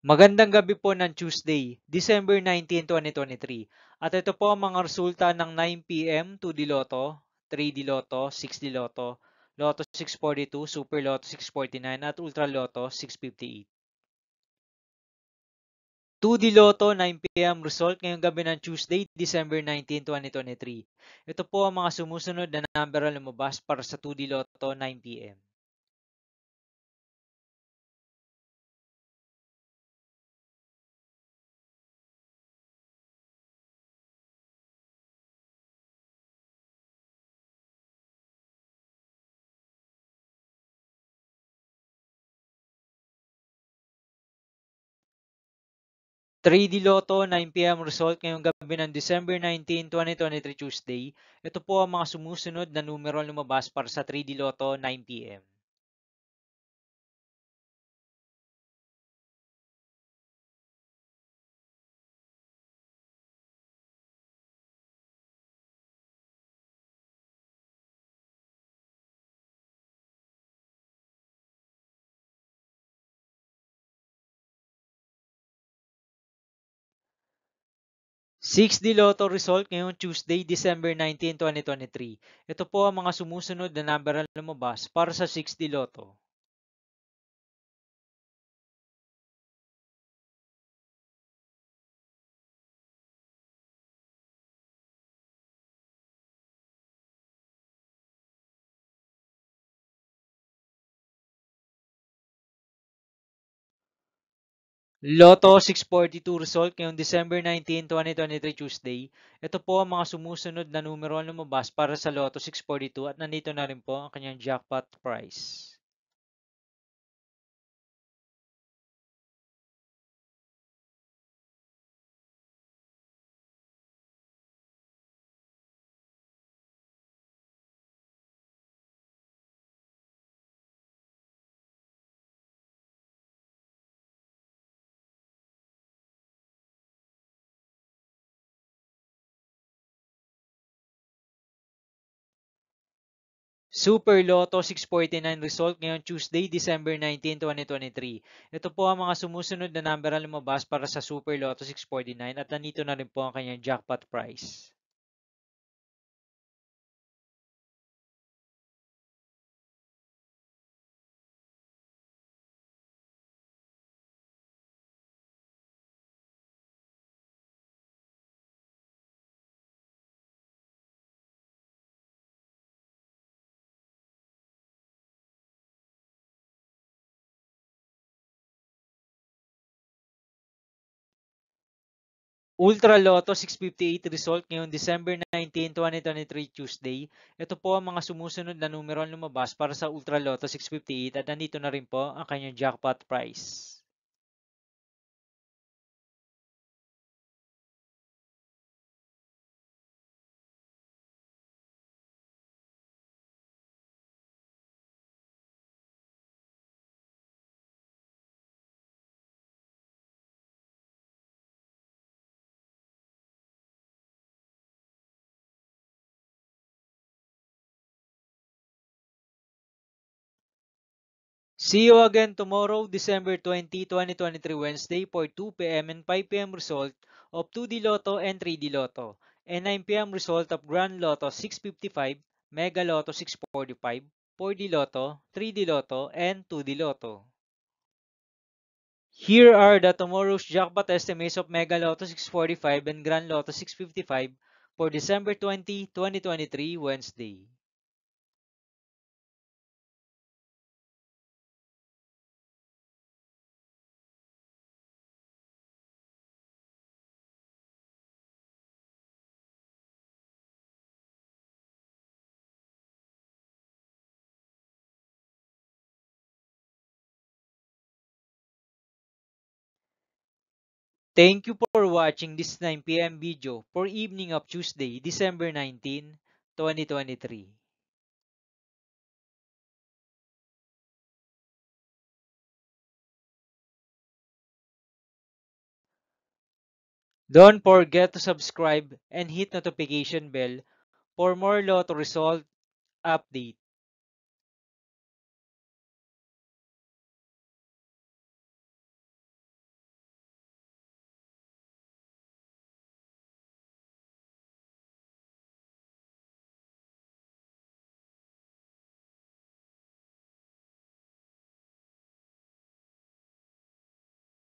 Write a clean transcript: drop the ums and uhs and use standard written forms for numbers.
Magandang gabi po ng Tuesday, December 19, 2023. At ito po ang mga resulta ng 9 p.m. 2D Lotto, 3D Lotto, 6D Lotto, Lotto 642, Super Lotto 649 at Ultra Lotto 658. 2D Lotto 9 p.m. result ngayong gabi ng Tuesday, December 19, 2023. Ito po ang mga sumusunod na number na lumabas para sa 2D Lotto 9 p.m. 3D Lotto 9 p.m. result ngayong gabi ng December 19, 2023 Tuesday. Ito po ang mga sumusunod na numero lumabas para sa 3D Lotto 9 p.m. 6D Lotto result ngayong Tuesday, December 19, 2023. Ito po ang mga sumusunod na number na lumabas para sa 6D Lotto. Lotto 642 result ngayong December 19, 2023 Tuesday. Ito po ang mga sumusunod na numero na lumabas para sa Lotto 642 at nandito na rin po ang kanyang jackpot price. Super Lotto 649 result ngayong Tuesday, December 19, 2023. Ito po ang mga sumusunod na number na lumabas para sa Super Lotto 649 at nandito na rin po ang kanyang jackpot price. Ultra Lotto 658 result ngayong December 19, 2023 Tuesday. Ito po ang mga sumusunod na numero na lumabas para sa Ultra Lotto 658 at nandito na rin po ang kanyang jackpot price. See you again tomorrow, December 20, 2023 Wednesday for 2 p.m. and 5 p.m. result of 2D Lotto and 3D Lotto and 9 p.m. result of Grand Lotto 655, Mega Lotto 645, 4D Lotto, 3D Lotto, and 2D Lotto. Here are the tomorrow's jackpot estimates of Mega Lotto 645 and Grand Lotto 655 for December 20, 2023 Wednesday. Thank you for watching this 9 p.m. video for evening of Tuesday, December 19, 2023. Don't forget to subscribe and hit notification bell for more Lotto result update.